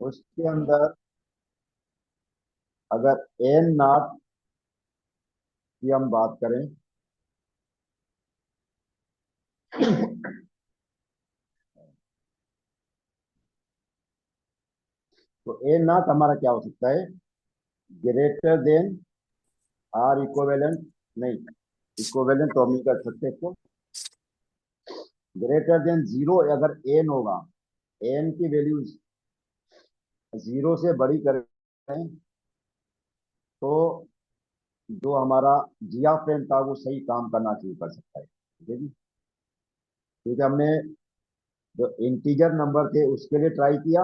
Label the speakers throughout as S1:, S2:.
S1: उसके अंदर अगर एन नॉट की हम बात करें तो एन नॉट हमारा क्या हो सकता है? ग्रेटर देन आर इक्विवेलेंट, नहीं, इक्विवेलेंट तो हम नहीं कर सकते इसको। ग्रेटर देन जीरो अगर एन होगा, एन की वैल्यू जीरो से बड़ी करें तो जो हमारा जिया फ्रेम था वो सही काम करना शुरू कर सकता है। ठीक है जी। ठीक है, हमने जो इंटीजर नंबर थे उसके लिए ट्राई किया,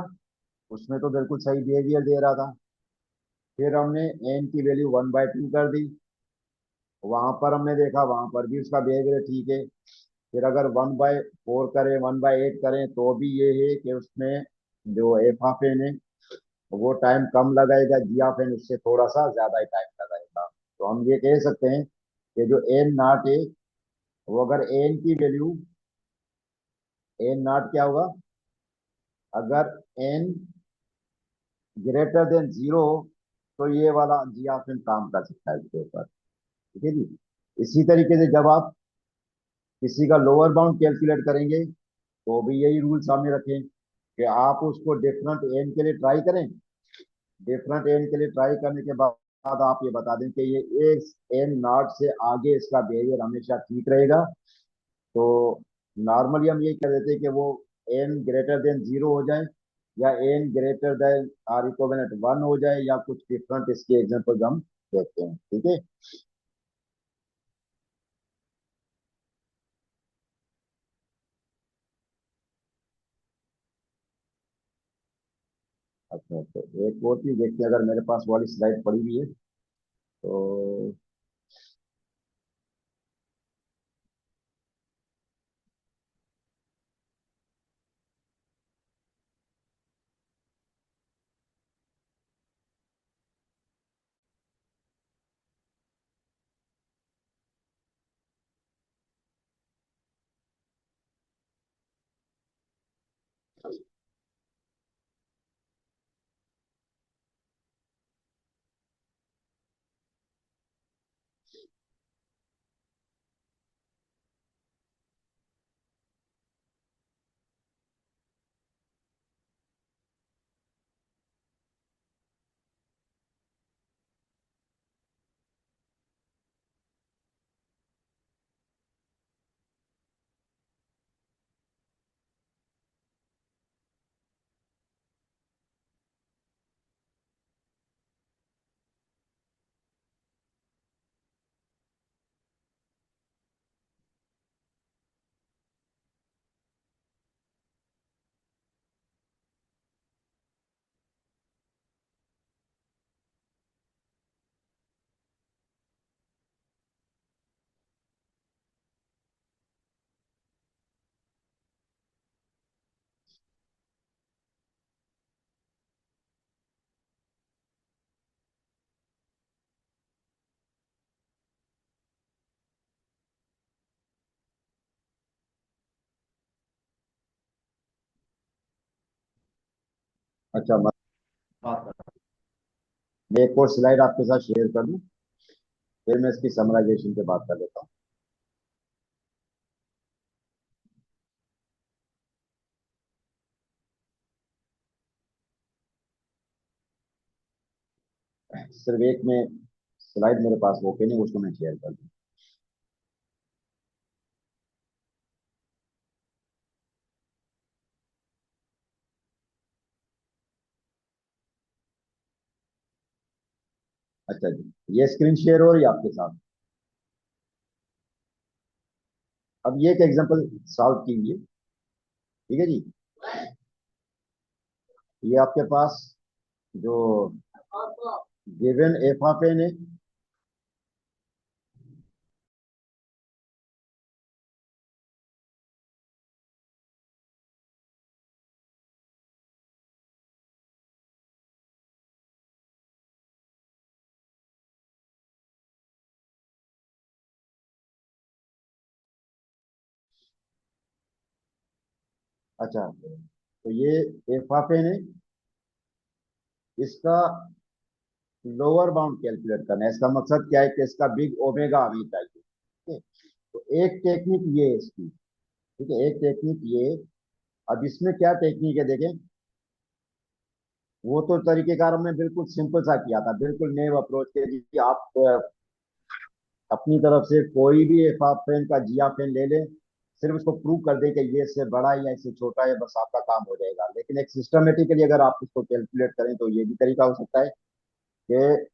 S1: उसमें तो बिल्कुल सही बिहेवियर दे रहा था। फिर हमने एन की वैल्यू 1/2 कर दी, वहां पर हमने देखा वहां पर भी उसका बिहेवियर ठीक है। फिर अगर 1/4 करें, 1/8 करें, तो भी ये है कि उसमें जो एफ ऑफ एन है वो टाइम कम लगाएगा, जी ऑफ एन उससे थोड़ा सा ज्यादा ही टाइम लगाएगा। तो हम ये कह सकते हैं कि जो एन नॉट है वो अगर एन की वैल्यू, एन नॉट क्या होगा, अगर एन ग्रेटर देन जीरो हो तो ये वाला जी ऑफ एन काम कर सकता है इसके ऊपर। ठीक है जी। इसी तरीके से जब आप किसी का लोअर बाउंड कैलकुलेट करेंगे तो भी यही रूल सामने रखें कि आप उसको डिफरेंट एन के लिए ट्राई करें। डिफरेंट एन के लिए ट्राई करने के बाद आप ये बता दें कि ये इस एन नॉट से आगे इसका बिहेवियर हमेशा ठीक रहेगा। तो नॉर्मली हम ये कह देते हैं कि वो एन ग्रेटर देन जीरो हो जाए, या N greater than or equivalent one हो जाए, या कुछ डिफरेंट इसके एग्जांपल हम देखते हैं। ठीक है। अच्छा, तो एक और चीज देखते हैं, अगर मेरे पास वाली स्लाइड पड़ी हुई है तो। अच्छा, मैं बात कर, मैं एक और स्लाइड आपके साथ शेयर कर दूं, फिर मैं इसकी समराइजेशन पे बात कर लेता हूँ। सिर्फ एक में स्लाइड मेरे पास ओपन है, उसको मैं शेयर कर दूं। अच्छा जी, ये स्क्रीन शेयर हो रही है आपके साथ? अब ये एक एग्जांपल सॉल्व कीजिए। ठीक है जी। ये आपके पास जो गिवन एफ ऑफ एन है। अच्छा, तो ये एफ ऑफ एन है, इसका लोअर बाउंड कैलकुलेट करना है। इसका मकसद क्या है कि इसका बिग ओमेगा हमें चाहिए। ठीक है, तो एक टेक्निक ये है इसकी। ठीक है, एक टेक्निक ये। अब इसमें क्या टेक्निक है देखें। वो तो तरीकेकार हमने बिल्कुल सिंपल सा किया था, बिल्कुल नए अप्रोच के जी। आप अपनी तरफ से कोई भी एफ ऑफ एन का जी ऑफ एन ले लें, सिर्फ उसको प्रूव कर दें कि ये इससे बड़ा है या इससे छोटा है, बस आपका काम हो जाएगा। लेकिन एक सिस्टमेटिकली अगर आप इसको कैलकुलेट करें तो ये भी तरीका हो सकता है कि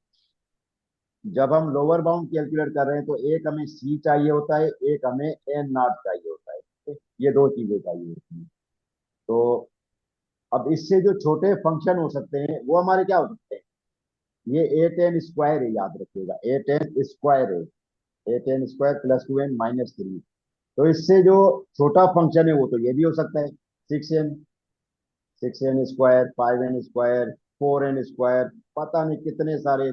S1: जब हम लोअर बाउंड कैलकुलेट कर रहे हैं तो एक हमें सी चाहिए होता है, एक हमें एन नॉट चाहिए होता है। ठीक है? ये दो चीजें चाहिए होती हैं। तो अब इससे जो छोटे फंक्शन हो सकते हैं वो हमारे क्या हो सकते हैं। ये ए टेन स्क्वायर है, याद रखिएगा, ए टेन स्क्वायर है। ए टेन स्क्वायर प्लस 2n-3। तो इससे जो छोटा फंक्शन है वो तो ये भी हो सकता है, 6n, 6n square, 5n square, 4n square, पता नहीं कितने सारे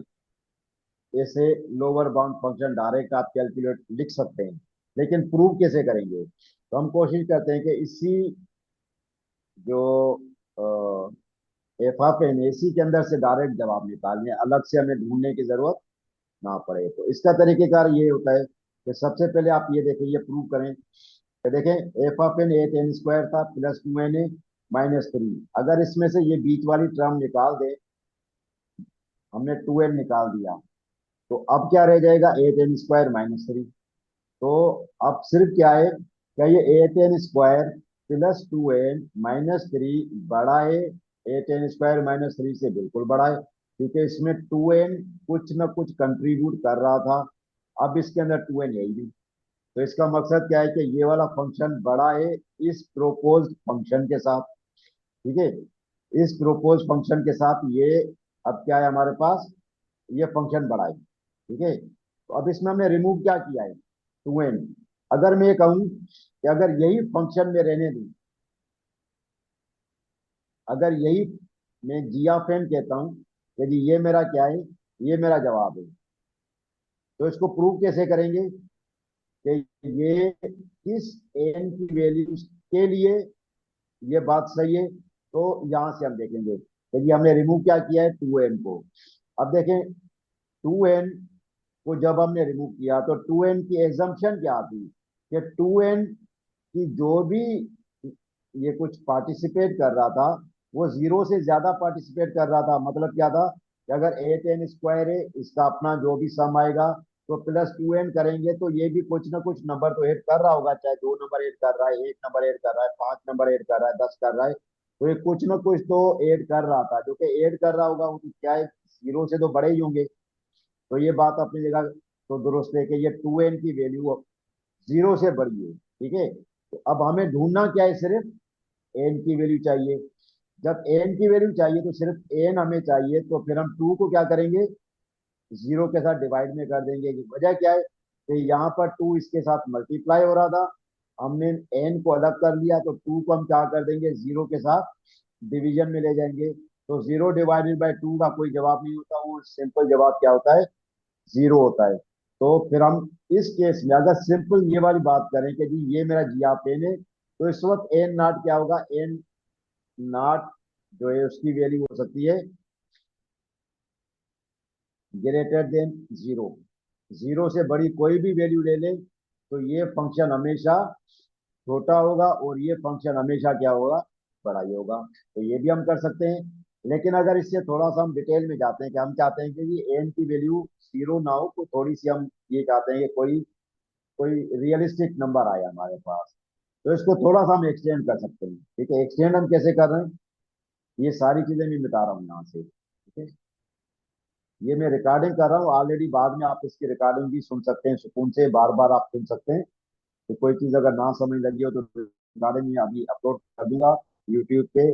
S1: ऐसे लोअर बाउंड फंक्शन डायरेक्ट आप कैलकुलेट लिख सकते हैं। लेकिन प्रूव कैसे करेंगे, तो हम कोशिश करते हैं कि इसी जो एफ ऑफ एन एसी के अंदर से डायरेक्ट जवाब निकालने, अलग से हमें ढूंढने की जरूरत ना पड़े। तो इसका तरीकेकार ये होता है कि सबसे पहले आप ये देखें, ये प्रूव करें कि देखें F of N A ten square था प्लस 2n-3। अगर इसमें से ये बीच वाली टर्म निकाल दे, हमने 2n निकाल दिया, तो अब क्या रह जाएगा, ए टेन स्क्वायर -3। तो अब सिर्फ क्या है, क्या ये ए टेन स्क्वायर प्लस 2n-3 बड़ा है ए टेन स्क्वायर -3 से? बिल्कुल बड़ा है, क्योंकि इसमें 2n कुछ ना कुछ कंट्रीब्यूट कर रहा था। अब इसके अंदर 2n है ही नहीं। तो इसका मकसद क्या है कि ये वाला फंक्शन बड़ा है इस प्रोपोज फंक्शन के साथ। ठीक है, इस प्रोपोज फंक्शन के साथ ये अब क्या है हमारे पास, ये फंक्शन बड़ा है। ठीक है, तो अब इसमें हमने रिमूव क्या किया है, 2n। अगर मैं ये कहूं कि अगर यही फंक्शन में रहने दूं, अगर यही मैं जी ऑफ एन कहता हूं, यदि ये मेरा क्या है, ये मेरा जवाब है, तो इसको प्रूव कैसे करेंगे कि ये इस एन की वैल्यू के लिए ये बात सही है। तो यहां से हम देखेंगे, यदि हमने रिमूव क्या किया है, 2n को। अब देखें 2n को जब हमने रिमूव किया तो 2n की एग्जम्पशन क्या थी कि 2n की जो भी ये कुछ पार्टिसिपेट कर रहा था वो जीरो से ज्यादा पार्टिसिपेट कर रहा था। मतलब क्या था कि अगर ए टेन स्क्वायर है, इसका अपना जो भी सम आएगा तो प्लस 2n करेंगे तो ये भी कुछ ना कुछ नंबर तो ऐड कर रहा होगा, चाहे 2 नंबर ऐड कर रहा है, 1 नंबर ऐड कर रहा है, 5 नंबर ऐड कर रहा है, 10 कर रहा है। तो ये कुछ ना कुछ तो ऐड कर रहा था, जो कि ऐड कर रहा होगा वो तो क्या है, जीरो से तो बड़े ही होंगे। तो ये बात अपनी जगह तो दुरुस्त है कि ये 2n की वैल्यू जीरो से बड़ी है। ठीक है, तो अब हमें ढूंढना क्या है, सिर्फ एन की वैल्यू चाहिए। जब एन की वैल्यू चाहिए तो सिर्फ एन हमें चाहिए, तो फिर हम टू को क्या करेंगे, जीरो के साथ डिवाइड में कर देंगे। वजह क्या है कि यहाँ पर टू इसके साथ मल्टीप्लाई हो रहा था, हमने एन को अलग कर लिया, तो टू को हम क्या कर देंगे, जीरो के साथ डिवीजन में ले जाएंगे। तो जीरो डिवाइडेड बाई टू का कोई जवाब नहीं होता, वो सिंपल जवाब क्या होता है, जीरो होता है। तो फिर हम इस केस में अगर सिंपल ये वाली बात करें कि जी ये मेरा जी ऑफ एन है, तो इस वक्त एन नॉट क्या होगा, एन नॉट जो है उसकी वैल्यू हो सकती है ग्रेटर देन जीरो। जीरो से बड़ी कोई भी वैल्यू ले लें तो ये फंक्शन हमेशा छोटा होगा और ये फंक्शन हमेशा क्या होगा, बड़ा ही होगा। तो ये भी हम कर सकते हैं। लेकिन अगर इससे थोड़ा सा हम डिटेल में जाते हैं कि हम चाहते हैं कि ये एन की वैल्यू जीरो ना हो, तो थोड़ी सी हम ये चाहते हैं कि कोई कोई रियलिस्टिक नंबर आए हमारे पास, तो इसको थोड़ा सा हम एक्सटेंड कर सकते हैं। ठीक है, एक्सटेंड हम कैसे कर रहे हैं, ये सारी चीजें मैं मिटा रहा हूँ यहाँ से। ठीक है, ये मैं रिकॉर्डिंग कर रहा हूँ ऑलरेडी, बाद में आप इसकी रिकॉर्डिंग भी सुन सकते हैं सुकून से, बार बार आप सुन सकते हैं। तो कोई चीज अगर ना समझ लगी हो तो रिकॉर्डिंग में अभी अपलोड कर दूंगा यूट्यूब पे,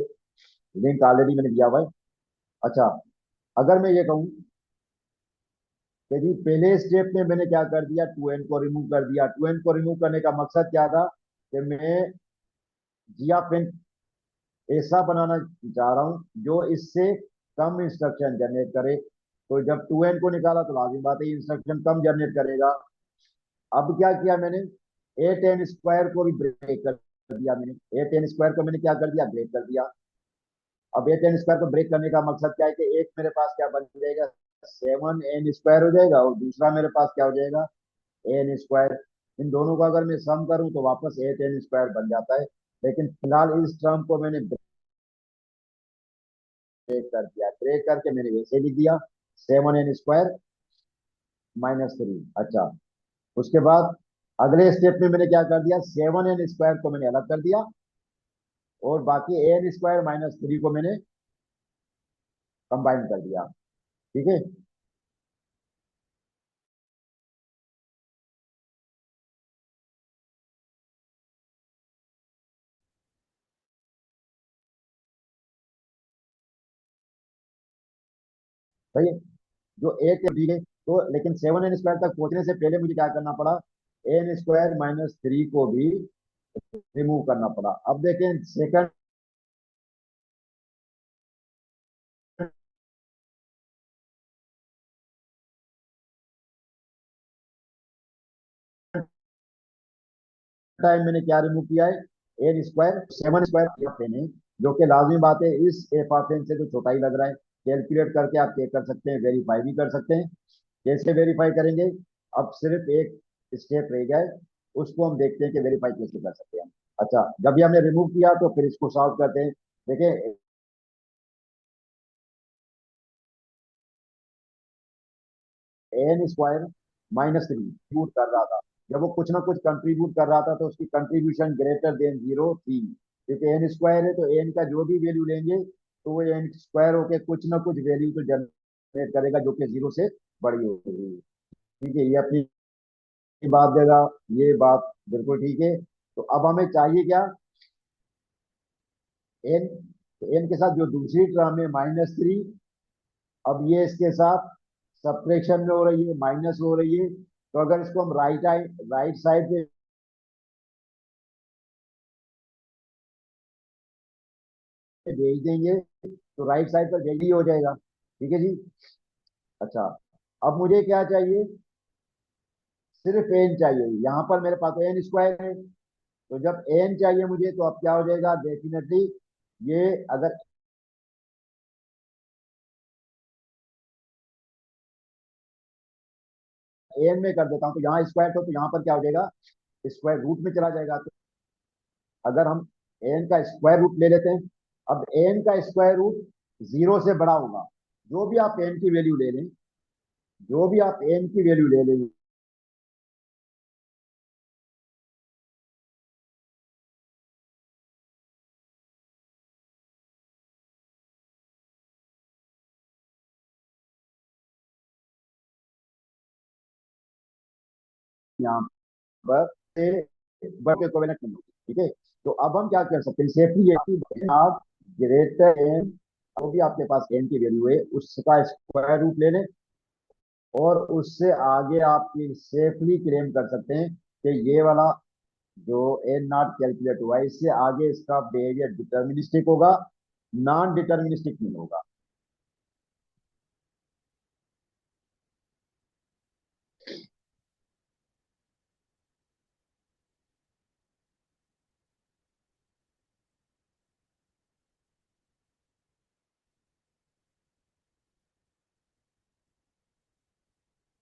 S1: लिंक ऑलरेडी मैंने दिया हुआ है। अच्छा, अगर मैं ये कहूँ कि जी पहले स्टेप में मैंने क्या कर दिया, 2n को रिमूव कर दिया। 2n को रिमूव करने का मकसद क्या था कि मैं जिया पेन ऐसा बनाना चाह रहा हूँ जो इससे कम इंस्ट्रक्शन जनरेट करे। तो जब 2n को निकाला तो लाजिम बात है इंस्ट्रक्शन कम जनरेट करेगा। अब क्या किया मैंने, ए टेन स्क्वायर को भी ब्रेक कर दिया। मैंने ए टेन स्क्वायर को मैंने क्या कर दिया, ब्रेक कर दिया। अब ए टेन स्क्वायर को ब्रेक करने का मकसद क्या है कि एक मेरे पास क्या बन जाएगा, 7n स्क्वायर हो जाएगा, और दूसरा मेरे पास क्या हो जाएगा, an स्क्वायर। इन दोनों का अगर मैं सम करूं तो वापस a10 स्क्वायर बन जाता है। लेकिन फिलहाल इस टर्म को मैंने ब्रेक कर दिया, ब्रेक करके मैंने वैसे लिख दिया 7n स्क्वायर -3। अच्छा, उसके बाद अगले स्टेप में मैंने क्या कर दिया, 7n स्क्वायर को मैंने अलग कर दिया, और बाकी an स्क्वायर -3 को मैंने कंबाइन कर दिया। ठीक है, सही है। जो एक ठीक है, तो लेकिन 7n स्क्वायर तक पहुंचने से पहले मुझे क्या करना पड़ा, an स्क्वायर -3 को भी रिमूव करना पड़ा। अब देखें सेकंड टाइम मैंने क्या रिमूव किया है, an square 7 square F N है, जो कि लाजमी बात है, इस एफ ऑफ एन से तो छोटा ही लग रहा है। कैलकुलेट करके आप चेक कर सकते हैं, वेरीफाई भी कर सकते हैं। कैसे वेरीफाई करेंगे, अब सिर्फ एक स्टेप रह गया है, उसको हम देखते हैं कि वेरीफाई कैसे कर सकते हैं। अच्छा, जब भी हमने रिमूव किया तो फिर इसको सॉल्व करते हैं। देखिए, an स्क्वायर -3 कंट्रीब्यूट कर रहा था, जब वो कुछ ना कुछ कंट्रीब्यूट कर रहा था तो उसकी कंट्रीब्यूशन ग्रेटर देन 0 थी। क्योंकि एन स्क्वायर है तो एन का जो भी वैल्यू लेंगे तो वो एन स्क्वायर होके कुछ ना कुछ वैल्यू तो जनरेट करेगा जो कि 0 से बड़ी होगी। ठीक है, ये अपनी बात देगा, ये बात बिल्कुल ठीक है। तो अब हमें चाहिए क्या, एन, एन के साथ जो दूसरी टर्म है -3, अब ये इसके साथ सब्ट्रैक्शन में हो रही है, माइनस हो रही है। तो अगर इसको हम राइट साइड पे भेज देंगे तो राइट साइड पर जल्दी हो जाएगा। ठीक है जी। अच्छा, अब मुझे क्या चाहिए, सिर्फ एन चाहिए। यहाँ पर मेरे पास एन स्क्वायर है, तो जब एन चाहिए मुझे तो अब क्या हो जाएगा, डेफिनेटली ये अगर एन में कर देता हूँ तो यहाँ स्क्वायर तो यहाँ पर क्या हो जाएगा, स्क्वायर रूट में चला जाएगा। तो अगर हम एन का स्क्वायर रूट ले लेते हैं, अब एन का स्क्वायर रूट 0 से बड़ा होगा। जो भी आप एन की वैल्यू ले लें, जो भी आप एन की वैल्यू ले लें, यहाँ पर से बढ़ के कोवेलेंट नहीं होगी। ठीक है, तो अब हम क्या कर सकते हैं, सेफली ये कि आप ग्रेटर एन, जो भी आपके पास एन की वैल्यू है उसका स्क्वायर रूट ले लें, और उससे आगे आप ये सेफली क्लेम कर सकते हैं कि ये वाला जो एन नॉट कैलकुलेट हुआ है, इससे आगे इसका बिहेवियर डिटर्मिनिस्टिक होगा, नॉन डिटर्मिनिस्टिक नहीं होगा।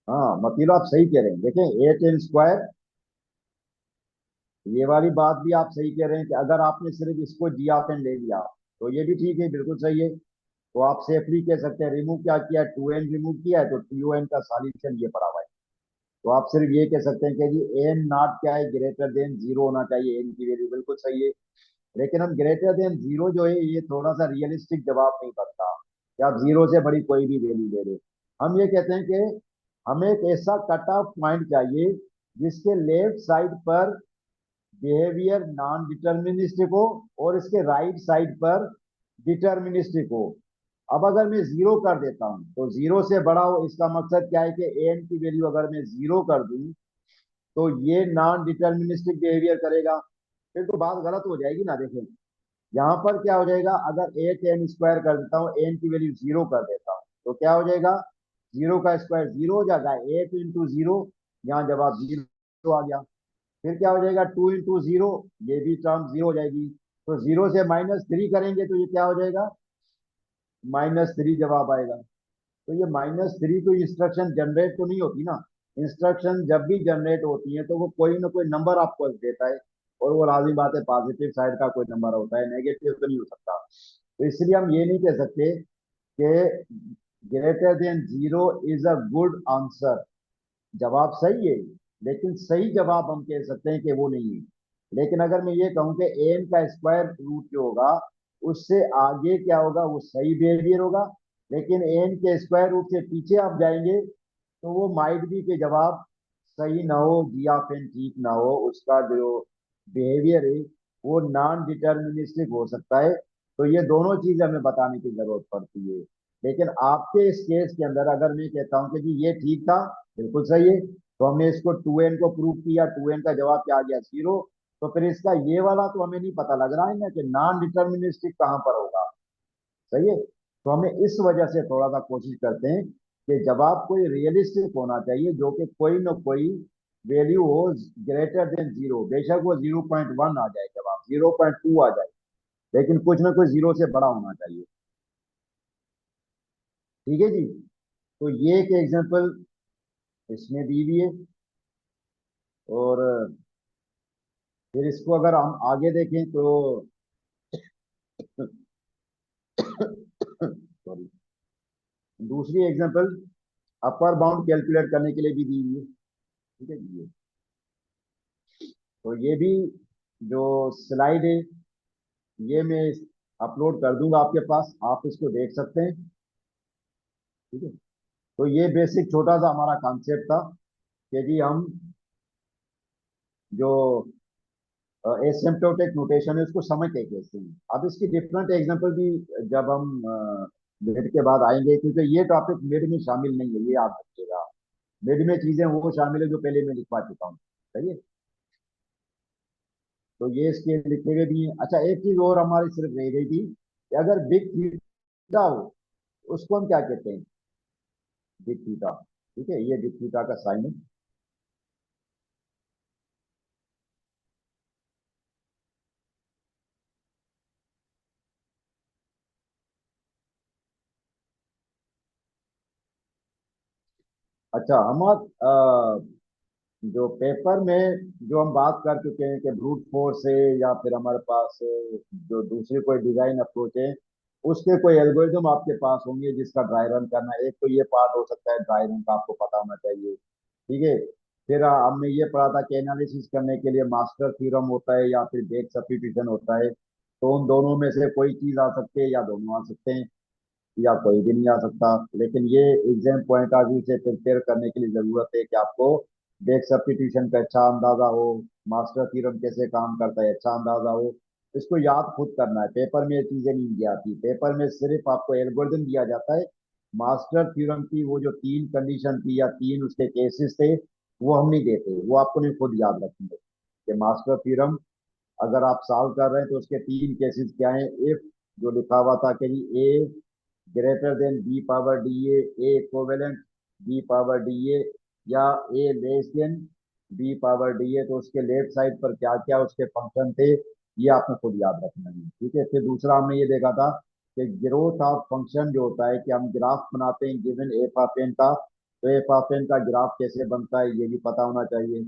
S1: हाँ मतलब आप सही कह रहे हैं, देखें a10 स्क्वायर, ये वाली बात भी आप सही कह रहे हैं कि अगर आपने सिर्फ इसको जी ऑफ एन ले लिया तो ये भी ठीक है, बिल्कुल सही है। तो आप सेफली कह सकते हैं, रिमूव क्या किया, 2n रिमूव किया है तो 2n का सॉल्यूशन ये पड़ा हुआ है। तो आप सिर्फ ये कह सकते हैं कि जी एन नॉट क्या है, ग्रेटर देन 0 होना चाहिए, एन की वैल्यू बिल्कुल सही है। लेकिन हम ग्रेटर देन 0 जो है ये थोड़ा सा रियलिस्टिक जवाब नहीं करता कि आप 0 से बड़ी कोई भी वैल्यू ले रहे। हम ये कहते हैं कि हमें एक ऐसा कट ऑफ पॉइंट चाहिए जिसके लेफ्ट साइड पर बिहेवियर नॉन डिटर्मिनिस्टिक हो और इसके राइट साइड पर डिटर्मिनिस्टिक हो। अब अगर मैं 0 कर देता हूं तो 0 से बड़ा हो, इसका मकसद क्या है कि एन की वैल्यू अगर मैं 0 कर दूं तो ये नॉन डिटर्मिनिस्टिक बिहेवियर करेगा, फिर तो बात गलत हो जाएगी ना। देखें, यहाँ पर क्या हो जाएगा, अगर एक एन स्क्वायर कर देता हूँ, एन की वैल्यू 0 कर देता हूँ तो क्या हो जाएगा, 0 का स्क्वायर 0 हो जाएगा, 8 इंटू 0, यहाँ जवाब 0 आ गया। फिर क्या हो जाएगा, 2 इंटू 0, ये भी टर्म 0 हो जाएगी। तो 0 से -3 करेंगे तो ये क्या हो जाएगा, -3 जवाब आएगा। तो ये -3 कोई इंस्ट्रक्शन जनरेट तो नहीं होती ना। इंस्ट्रक्शन जब भी जनरेट होती है तो वो कोई ना कोई नंबर आपको देता है, और वो लाजिम बात है पॉजिटिव साइड का कोई नंबर होता है, नेगेटिव तो नहीं हो सकता। तो इसलिए हम ये नहीं कह सकते कि greater than zero is a good answer. जवाब सही है, लेकिन सही जवाब हम कह सकते हैं कि वो नहीं है। लेकिन अगर मैं ये कहूं कि एन का स्क्वायर रूट जो होगा उससे आगे क्या होगा, वो सही बिहेवियर होगा। लेकिन एन के स्क्वायर रूट से पीछे आप जाएंगे तो वो माइट भी के जवाब सही ना हो, जी ऑफ एन ठीक ना हो, उसका जो बिहेवियर है वो नॉन डिटर्मिनिस्टिक हो सकता है। तो ये दोनों चीजें हमें बताने की जरूरत पड़ती है। लेकिन आपके इस केस के अंदर अगर मैं कहता हूं कि जी ये ठीक था, बिल्कुल सही है, तो हमने इसको 2n को प्रूव किया, 2n का जवाब क्या आ गया, 0। तो फिर इसका ये वाला तो हमें नहीं पता लग रहा है ना कि नॉन डिटर्मिनिस्टिक कहां पर होगा। सही है। तो हमें इस वजह से थोड़ा सा कोशिश करते हैं कि जवाब कोई रियलिस्टिक होना चाहिए, जो कि कोई ना कोई वैल्यू हो ग्रेटर देन जीरो। बेशक वो 0.1 आ जाए, जवाब 0.2 आ जाए, लेकिन कुछ ना कुछ जीरो से बड़ा होना चाहिए। ठीक है जी। तो ये एक एग्जांपल इसमें दी हुई है। और फिर इसको अगर हम आगे देखें तो सॉरी, दूसरी एग्जांपल अपर बाउंड कैलकुलेट करने के लिए भी दी हुई है। ठीक है जी। तो ये भी जो स्लाइड है ये मैं अपलोड कर दूंगा आपके पास, आप इसको देख सकते हैं। ठीक है। तो ये बेसिक छोटा सा हमारा कॉन्सेप्ट था कि जी हम जो एसिम्प्टोटिक नोटेशन है उसको समझते कैसे हैं। अब इसकी डिफरेंट एग्जांपल भी जब हम मिड के बाद आएंगे, क्योंकि ये टॉपिक मिड में शामिल नहीं है, ये याद रखिएगा। मिड में चीजें वो शामिल है जो पहले मैं लिखवा चुका हूँ। सही है। तो ये इसके लिखे हुए भी हैं। अच्छा, एक चीज और हमारी सिर्फ रह गई थी कि अगर बिग थीटा हो उसको हम क्या कहते हैं, बिग थीटा। ठीक है, ये बिग थीटा का साइन है। अच्छा, हम जो पेपर में जो हम बात कर चुके हैं कि ब्रूट फोर्स है या फिर हमारे पास जो दूसरी कोई डिजाइन अप्रोच है, उसके कोई एल्गोरिदम आपके पास होंगे जिसका ड्राई रन करना है। एक तो ये पार्ट हो सकता है ड्राई रन का, आपको पता होना चाहिए। ठीक है। फिर हमने ये पढ़ा था कि एनालिसिस करने के लिए मास्टर थ्योरम होता है या फिर बैक सब्स्टिट्यूशन होता है। तो उन दोनों में से कोई चीज आ सकती है या दोनों आ सकते हैं या कोई भी नहीं आ सकता। लेकिन ये एग्जाम पॉइंट ऑफ व्यू से प्रिपेयर करने के लिए जरूरत है कि आपको बैक सब्स्टिट्यूशन का अच्छा अंदाजा हो, मास्टर थ्योरम कैसे काम करता है अच्छा अंदाजा हो। इसको याद खुद करना है, पेपर में ये चीजें नहीं दी आती। पेपर में सिर्फ आपको एल्गोरिथम दिया जाता है। मास्टर थ्योरम की वो जो तीन कंडीशन थी या तीन उसके केसेस थे, वो हम नहीं देते, वो आपको नहीं खुद याद रखेंगे कि मास्टर थ्योरम अगर आप सॉल्व कर रहे हैं तो उसके तीन केसेस क्या हैं। इफ जो लिखा हुआ था कि A greater than B power D A equivalent B power D या A less than B power D तो उसके लेफ्ट साइड पर क्या क्या उसके फंक्शन थे, ये आपने खुद याद रखना है। ठीक है। फिर दूसरा हमने ये देखा था कि ग्रोथ ऑफ फंक्शन जो होता है कि हम ग्राफ बनाते हैं गिवन एफ ऑफ एन का, तो एफ ऑफ एन का ग्राफ कैसे बनता है ये भी पता होना चाहिए।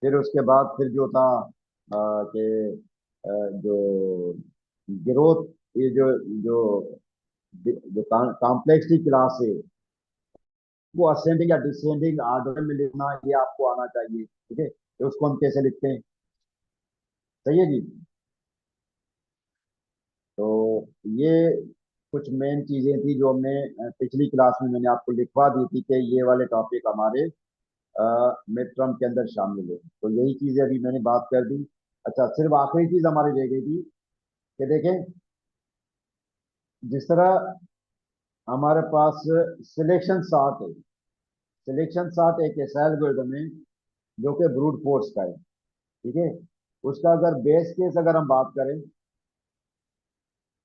S1: फिर उसके बाद फिर जो था कि जो ग्रोथ, ये जो जो कॉम्प्लेक्सिटी क्लास है वो असेंडिंग या डिसेंडिंग आर्डर में लिखना ये आपको आना चाहिए। ठीक है, तो उसको हम कैसे लिखते हैं। सही है जी। तो ये कुछ मेन चीजें थी जो हमने पिछली क्लास में मैंने आपको लिखवा दी थी कि ये वाले टॉपिक हमारे मिड टर्म के अंदर शामिल है। तो यही चीजें अभी मैंने बात कर दी। अच्छा, सिर्फ आखिरी चीज हमारी रह गई थी कि देखें, जिस तरह हमारे पास सिलेक्शन सार्ट है, सिलेक्शन सार्ट एक ऐसा एल्गोरिथम है जो कि ब्रूट फोर्स का है। ठीक है। उसका अगर बेस केस अगर हम बात करें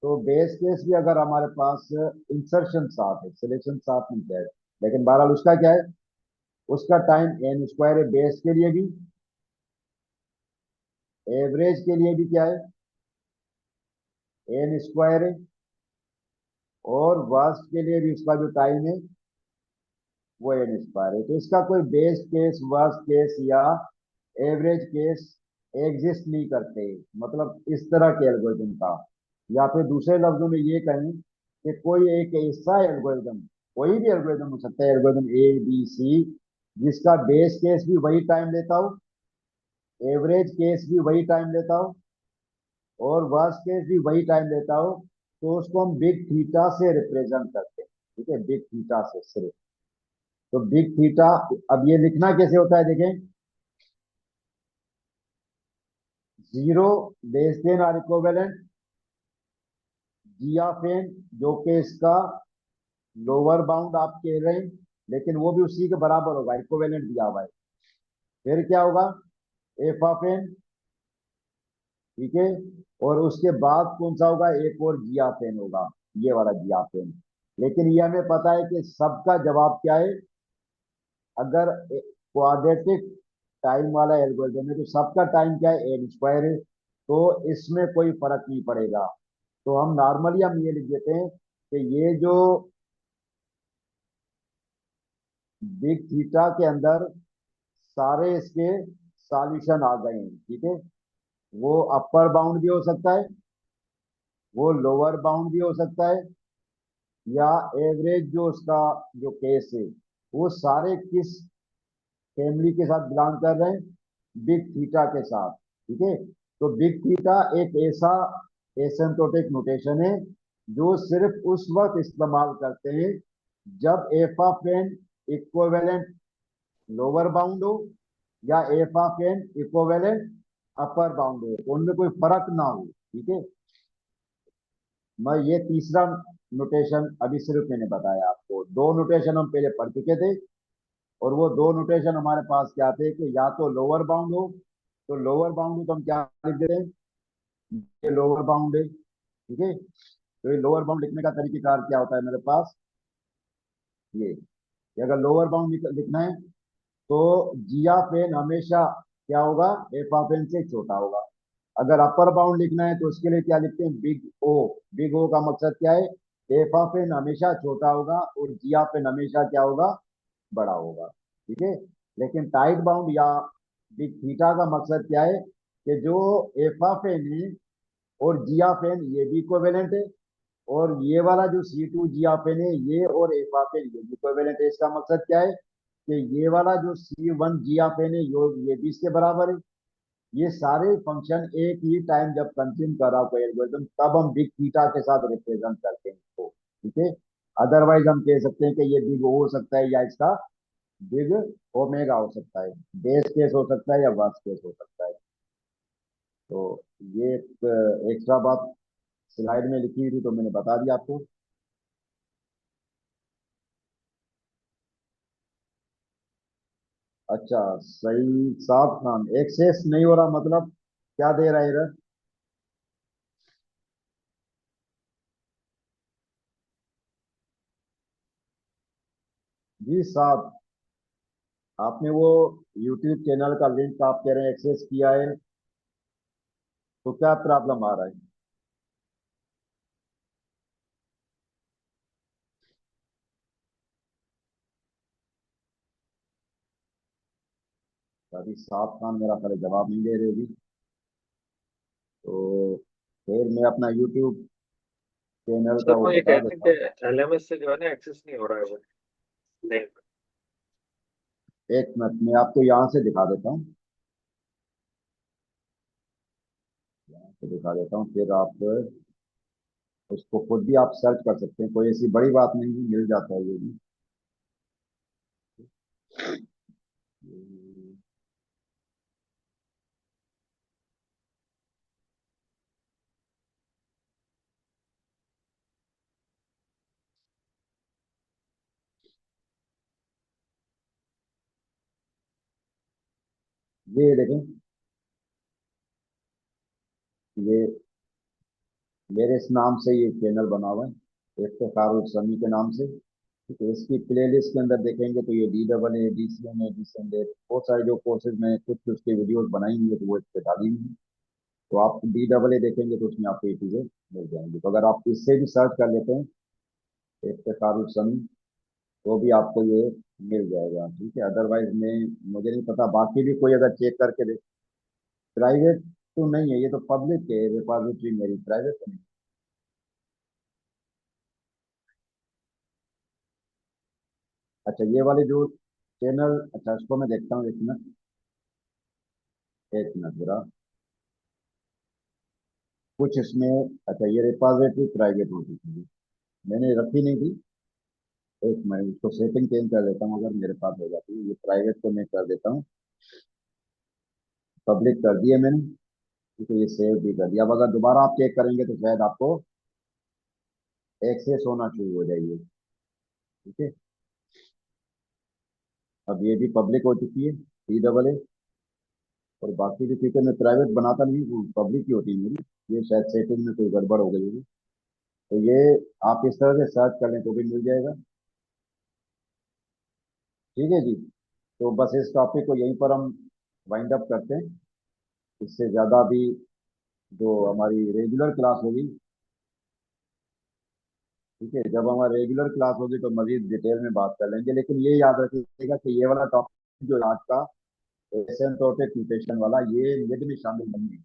S1: तो बेस केस भी अगर हमारे पास इंसर्शन साथ है, सिलेक्शन साथ नहीं है, लेकिन बहरहाल उसका क्या है, उसका टाइम एन स्क्वायर है बेस के लिए भी, एवरेज के लिए भी क्या है, एन स्क्वायर है, और वर्स्ट के लिए भी उसका जो टाइम है वो एन स्क्वायर है। तो इसका कोई बेस्ट केस, वर्स्ट केस या एवरेज केस एग्जिस्ट नहीं करते, मतलब इस तरह के एल्गोरिदम का। या फिर दूसरे लफ्जों में ये कहें कि कोई एक ऐसा एल्गोरिदम, कोई भी एल्गोरिदम हो सकता है, एल्गोरिदम ए बी सी, जिसका बेस केस भी वही टाइम लेता हो, एवरेज केस भी वही टाइम लेता हो, और वर्स्ट केस भी वही टाइम लेता हो, तो उसको हम बिग थीटा से रिप्रेजेंट करते हैं। ठीक है, बिग थीटा से सिर्फ। तो बिग थीटा, अब ये लिखना कैसे होता है देखें। Zero less than or equivalent G of N, जो कि इसका लोअर बाउंड आप कह रहे हैं, लेकिन वो भी उसी के बराबर होगा, इक्विवेलेंट दिया हुआ है। फिर क्या होगा, एफ ऑफ एन। ठीक है, और उसके बाद कौन सा होगा, एक और जी ऑफ एन होगा, ये वाला जी ऑफ एन। लेकिन ये हमें पता है कि सबका जवाब क्या है। अगर क्वाड्रेटिक टाइम वाला एल्गोरिथम है तो सबका टाइम क्या है, एन स्क्वायर है। तो इसमें कोई फर्क नहीं पड़ेगा। तो हम नॉर्मली हम ये लिख देते हैं कि ये जो बिग थीटा के अंदर सारे इसके सॉल्यूशन आ गए हैं। ठीक है, वो अपर बाउंड भी हो सकता है, वो लोअर बाउंड भी हो सकता है, या एवरेज जो उसका जो केस है, वो सारे किस फैमिली के साथ बिलोंग कर रहे हैं, बिग थीटा के साथ। ठीक है, तो बिग थीटा एक ऐसा एसिम्प्टोटिक नोटेशन है जो सिर्फ उस वक्त इस्तेमाल करते हैं जब F of N equivalent lower bound हो, या F of N equivalent upper bound हो, तो उनमें कोई फर्क ना हो। ठीक है, मैं ये तीसरा नोटेशन अभी सिर्फ मैंने बताया आपको। दो नोटेशन हम पहले पढ़ चुके थे, और वो दो नोटेशन हमारे पास क्या थे कि या तो लोअर बाउंड हो, तो लोअर बाउंड हो तो हम क्या लिख देते हैं, ये लोअर बाउंड है। ठीक है, तो ये लोअर बाउंड लिखने का तरीकेकार क्या होता है मेरे पास, ये कि अगर लोअर बाउंड लिखना है तो जी ऑफ एन हमेशा क्या होगा, एफ ऑफ एन से छोटा होगा। अगर अपर बाउंड लिखना है तो उसके लिए क्या लिखते हैं, बिग ओ। बिग ओ का मकसद क्या है, एफ ऑफ एन हमेशा छोटा होगा और जी ऑफ एन हमेशा क्या होगा, बड़ा होगा। ठीक है, लेकिन टाइट बाउंड या बिग थीटा का मकसद क्या है कि जो एफ ऑफ एन है और जी ऑफ एन ये भी इक्विवेलेंट है, और ये वाला जो सी टू जी ऑफ एन है ये और एफ ऑफ एन ये भी इक्विवेलेंट है। इसका मकसद क्या है कि ये वाला जो सी वन जी ऑफ एन है ये भी इसके बराबर है। ये सारे फंक्शन एक ही टाइम जब कंज्यूम कर रहा हो कोई एल्गोरिथम, तब हम बिग थीटा के साथ रिप्रेजेंट करते हैं इसको। ठीक है, अदरवाइज हम कह सकते हैं कि ये बिग ओ हो सकता है या इसका बिग ओमेगा हो सकता है, बेस केस हो सकता है या वर्स्ट केस हो सकता है। तो ये एक एक्स्ट्रा बात स्लाइड में लिखी हुई थी तो मैंने बता दिया आपको। अच्छा, सही साफ खान एक्सेस नहीं हो रहा मतलब क्या दे रहा है इधर। जी साहब, आपने वो यूट्यूब चैनल का लिंक आप कह रहे हैं एक्सेस किया है, तो क्या प्रॉब्लम आ रहा है। अभी साहब खान मेरा पहले जवाब नहीं दे रहे अभी। तो फिर मैं अपना यूट्यूब चैनल का
S2: सर
S1: वो
S2: वो ये
S1: बता
S2: कहते हैं
S1: देता हूँ।
S2: कि एलएमएस से जो है ना एक्सेस नहीं हो रहा है वो लिंक।
S1: एक मिनट में आपको यहाँ से दिखा देता हूँ, यहाँ से दिखा देता हूँ, फिर आप उसको खुद भी आप सर्च कर सकते हैं, कोई ऐसी बड़ी बात नहीं है, मिल जाता है ये भी। ये देखें, ये मेरे इस नाम से ये चैनल बना हुआ है, इफ्तिखार उस समी के नाम से। ठीक है, इसकी प्लेलिस्ट के अंदर देखेंगे तो ये D double A D C M A D C M A बहुत सारे जो कोर्सेज में कुछ उसके वीडियोस बनाई हुई है तो वो इस पे डाली हुई है। तो आप डी डबल ए देखेंगे तो उसमें आपको ये चीजें मिल जाएंगी। तो अगर आप इससे भी सर्च कर लेते हैं इफ्तिखारुल समी, वो भी आपको ये मिल जाएगा, ठीक है। अदरवाइज मैं, मुझे नहीं पता बाकी भी कोई अगर चेक करके दे। प्राइवेट तो नहीं है, ये तो पब्लिक है रिपॉजिटरी, मेरी प्राइवेट तो नहीं। अच्छा ये वाले जो चैनल, अच्छा इसको मैं देखता हूँ, एक मिनट, एक मिनट जरा। कुछ इसमें, अच्छा ये रिपॉजिटरी प्राइवेट होती थी, मैंने रखी नहीं थी। एक मिनट, इसको सेटिंग चेंज कर देता हूँ, अगर मेरे पास हो जाती है। ये प्राइवेट को मैं कर देता हूँ, पब्लिक कर दिया मैंने, ठीक है। ये सेव भी कर दिया। अब अगर दोबारा आप चेक करेंगे तो शायद आपको एक्सेस होना शुरू हो जाएगी, ठीक है। अब ये भी पब्लिक हो चुकी है, CAA। और बाकी भी, ठीक है, मैं प्राइवेट बनाता नहीं हूँ, पब्लिक ही होती है मेरी। ये शायद सेटिंग में कोई गड़बड़ हो गई होगी। तो ये आप इस तरह से सर्च कर लें तो भी मिल जाएगा, ठीक है जी। तो बस इस टॉपिक को यहीं पर हम वाइंड अप करते हैं। इससे ज़्यादा भी जो हमारी रेगुलर क्लास होगी, ठीक है, जब हमारी रेगुलर क्लास होगी तो मजीद डिटेल में बात कर लेंगे। लेकिन ये याद रखिएगा कि ये वाला टॉपिक जो आज का एसिम्प्टोटिक म्यूटेशन वाला, ये मिड में शामिल नहीं है,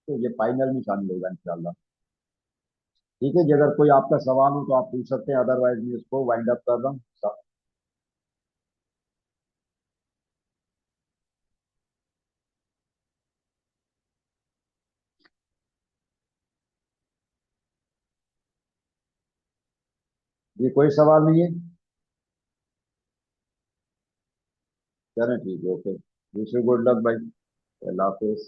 S1: तो ये फाइनल में शामिल होगा इंशाल्लाह। ठीक है जी, अगर कोई आपका सवाल हो तो आप पूछ सकते हैं, अदरवाइज मैं इसको वाइंड अप कर रहा हूँ। जी कोई सवाल नहीं है। चलें ठीक है, okay. Wish you good luck भाई। अल्लाह हाफिज।